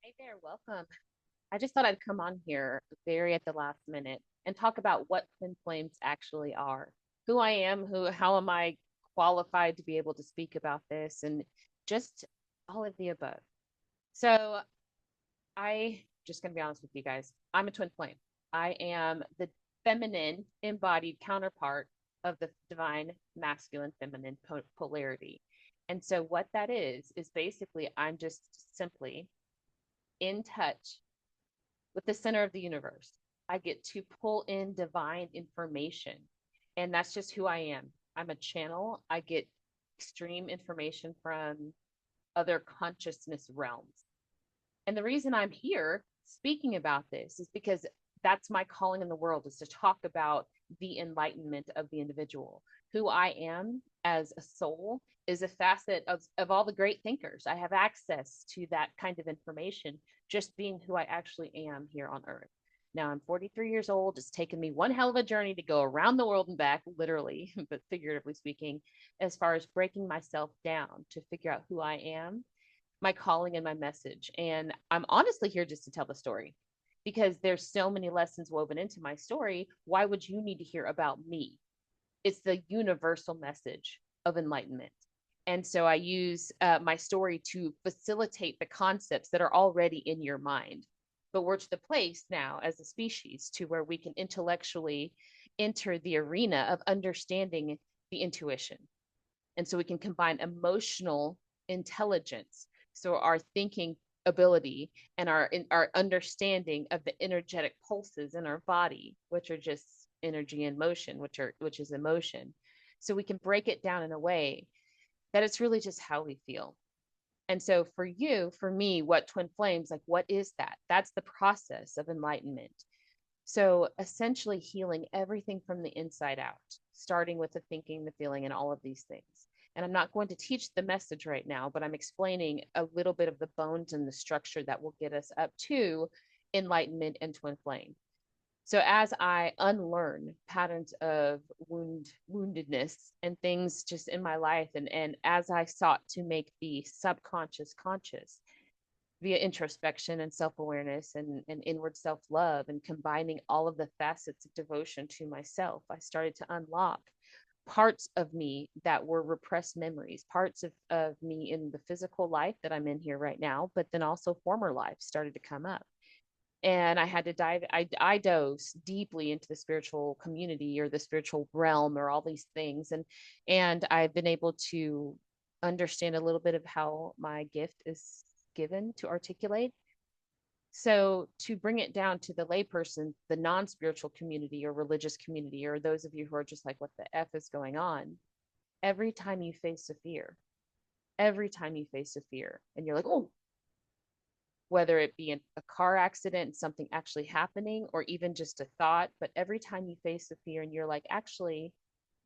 Hey there, welcome. I just thought I'd come on here very at the last minute and talk about what twin flames actually are. Who I am, how am I qualified to be able to speak about this and just all of the above. So, I just going to be honest with you guys. I'm a twin flame. I am the feminine embodied counterpart of the divine masculine feminine polarity. And so what that is basically I'm just simply in touch with the center of the universe. I get to pull in divine information. And that's just who I am. I'm a channel. I get extreme information from other consciousness realms. And the reason I'm here speaking about this is because that's my calling in the world is to talk about the enlightenment of the individual. Who I am as a soul is a facet of all the great thinkers. I have access to that kind of information just being who I actually am here on earth. Now I'm 43 years old. It's taken me one hell of a journey to go around the world and back, literally, but figuratively speaking, as far as breaking myself down to figure out who I am, my calling and my message. And I'm honestly here just to tell the story because there's so many lessons woven into my story. Why would you need to hear about me? It's the universal message of enlightenment. And so I use my story to facilitate the concepts that are already in your mind. But we're to the place now as a species to where we can intellectually enter the arena of understanding the intuition. And so we can combine emotional intelligence, so our thinking ability and our understanding of the energetic pulses in our body, which are just energy and motion, which is emotion. So we can break it down in a way that it's really just how we feel. And so for you, for me, what twin flames, like what is that? That's the process of enlightenment. So essentially healing everything from the inside out, starting with the thinking, the feeling, and all of these things. And I'm not going to teach the message right now, but I'm explaining a little bit of the bones and the structure that will get us up to enlightenment and twin flame. So as I unlearn patterns of woundedness and things just in my life, and as I sought to make the subconscious conscious, via introspection and self-awareness and inward self-love and combining all of the facets of devotion to myself, I started to unlock parts of me that were repressed memories, parts of me in the physical life that I'm in here right now, but then also former life started to come up. And I had to I dove deeply into the spiritual community or the spiritual realm or all these things. And I've been able to understand a little bit of how my gift is given to articulate. So to bring it down to the layperson, the non-spiritual community or religious community, or those of you who are just like, what the F is going on? Every time you face a fear, every time you face a fear, and you're like, oh, whether it be a car accident, something actually happening, or even just a thought, but every time you face a fear and you're like, actually,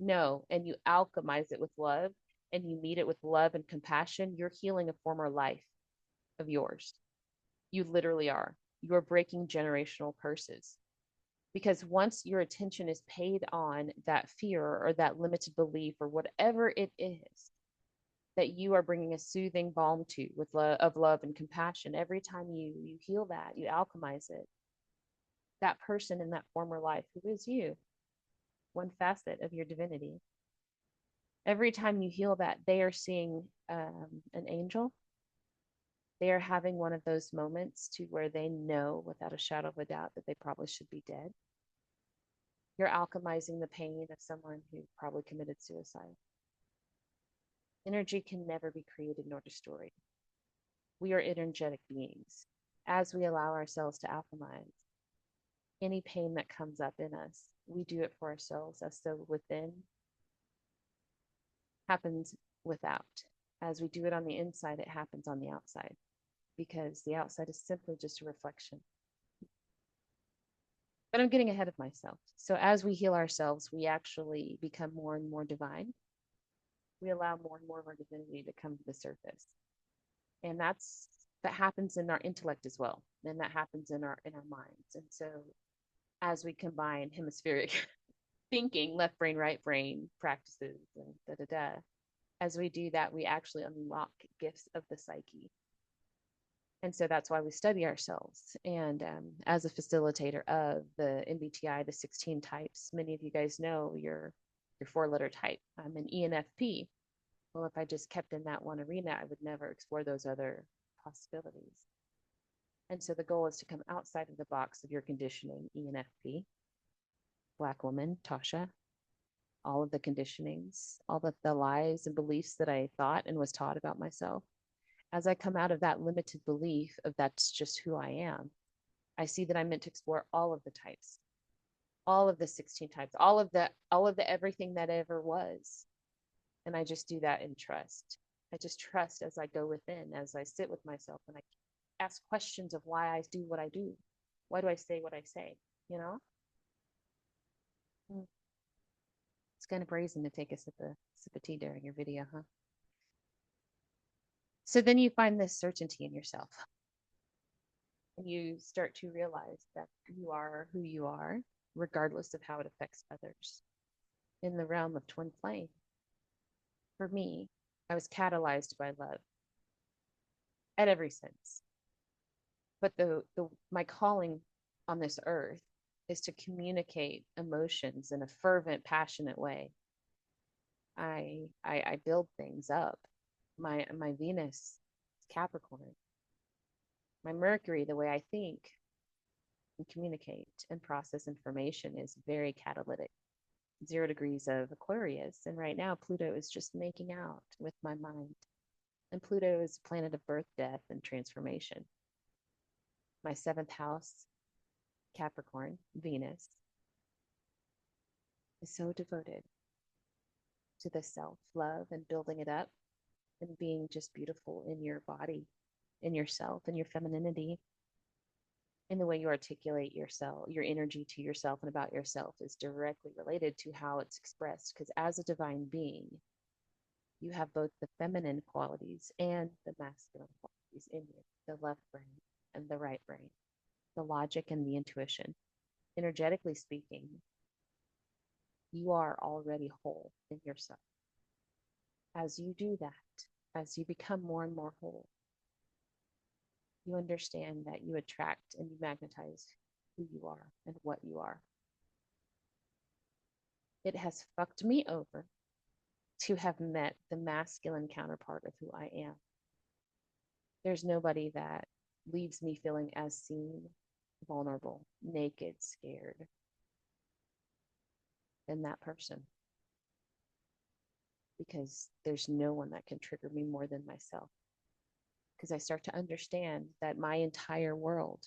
no, and you alchemize it with love and you meet it with love and compassion, you're healing a former life of yours. You literally are. You're breaking generational curses. Because once your attention is paid on that fear or that limited belief or whatever it is that you are bringing a soothing balm to with of love and compassion, every time you heal that, you alchemize it. That person in that former life who is you, one facet of your divinity. Every time you heal that, they are seeing an angel. They are having one of those moments to where they know without a shadow of a doubt that they probably should be dead. You're alchemizing the pain of someone who probably committed suicide. Energy can never be created nor destroyed. We are energetic beings. As we allow ourselves to alchemize any pain that comes up in us, we do it for ourselves, as so within happens without. As we do it on the inside, it happens on the outside because the outside is simply just a reflection. But I'm getting ahead of myself. So as we heal ourselves, we actually become more and more divine. We allow more and more of our divinity to come to the surface. And that happens in our intellect as well. And that happens in our minds. And so as we combine hemispheric thinking, left brain, right brain practices and da da da, as we do that, we actually unlock gifts of the psyche. And so that's why we study ourselves. And as a facilitator of the MBTI, the 16 types, many of you guys know your 4-letter type. I'm an ENFP. Well, if I just kept in that one arena, I would never explore those other possibilities. And so the goal is to come outside of the box of your conditioning, ENFP, Black woman, Tasha, all of the conditionings, all of the lies and beliefs that I thought and was taught about myself. As I come out of that limited belief of that's just who I am, I see that I'm meant to explore all of the types, all of the 16 types, all of the everything that ever was. And I just do that in trust. I just trust as I go within, as I sit with myself and I ask questions of why I do what I do. Why do I say what I say? You know? It's kind of brazen to take a sip of tea during your video, huh? So then you find this certainty in yourself. And you start to realize that you are who you are, regardless of how it affects others. In the realm of twin flame, for me, I was catalyzed by love at every sense. But the my calling on this earth is to communicate emotions in a fervent, passionate way. I build things up. My Venus, Capricorn, my Mercury, the way I think and communicate and process information is very catalytic. 0 degrees of Aquarius, and right now Pluto is just making out with my mind. And Pluto is a planet of birth, death, and transformation. My 7th house, Capricorn, Venus, is so devoted to the self love and building it up and being just beautiful in your body, in yourself, in your femininity, in the way you articulate yourself, your energy to yourself and about yourself is directly related to how it's expressed. Because as a divine being, you have both the feminine qualities and the masculine qualities in you, the left brain and the right brain, the logic and the intuition. Energetically speaking, you are already whole in yourself. As you do that, as you become more and more whole, you understand that you attract and you magnetize who you are and what you are. It has fucked me over to have met the masculine counterpart of who I am. There's nobody that leaves me feeling as seen, vulnerable, naked, scared than that person. Because there's no one that can trigger me more than myself. Because I start to understand that my entire world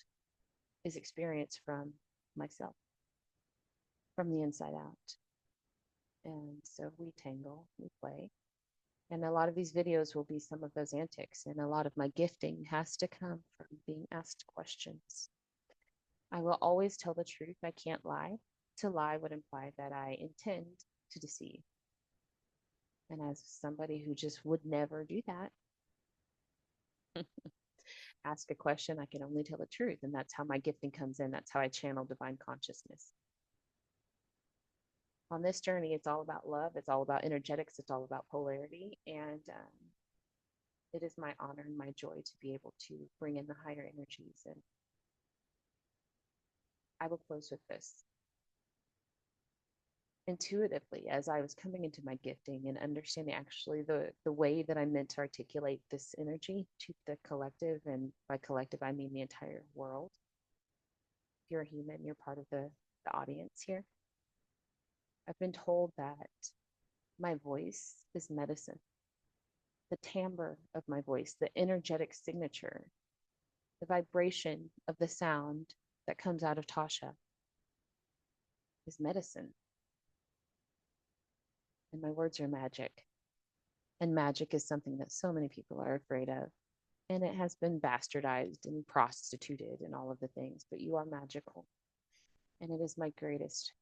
is experienced from myself, from the inside out. And so we tangle, we play. And a lot of these videos will be some of those antics. And a lot of my gifting has to come from being asked questions. I will always tell the truth. I can't lie. To lie would imply that I intend to deceive. And as somebody who just would never do that, ask a question, I can only tell the truth. And that's how my gifting comes in. That's how I channel divine consciousness. On this journey, it's all about love. It's all about energetics. It's all about polarity. And it is my honor and my joy to be able to bring in the higher energies. And I will close with this. Intuitively, as I was coming into my gifting and understanding actually the way that I meant to articulate this energy to the collective, and by collective I mean the entire world. If you're a human, you're part of the audience here. I've been told that my voice is medicine. The timbre of my voice, the energetic signature, the vibration of the sound that comes out of Tasha is medicine. And my words are magic. And magic is something that so many people are afraid of. And it has been bastardized and prostituted and all of the things, but you are magical. And it is my greatest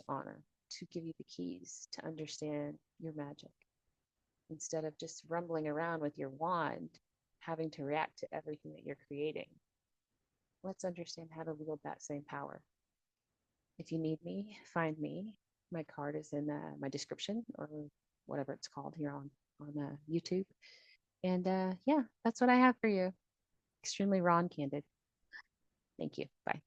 honor to give you the keys to understand your magic. Instead of just rumbling around with your wand, having to react to everything that you're creating. Let's understand how to wield that same power. If you need me, find me. My card is in my description, or whatever it's called here on YouTube. And yeah, that's what I have for you. extremely raw and candid. Thank you. Bye.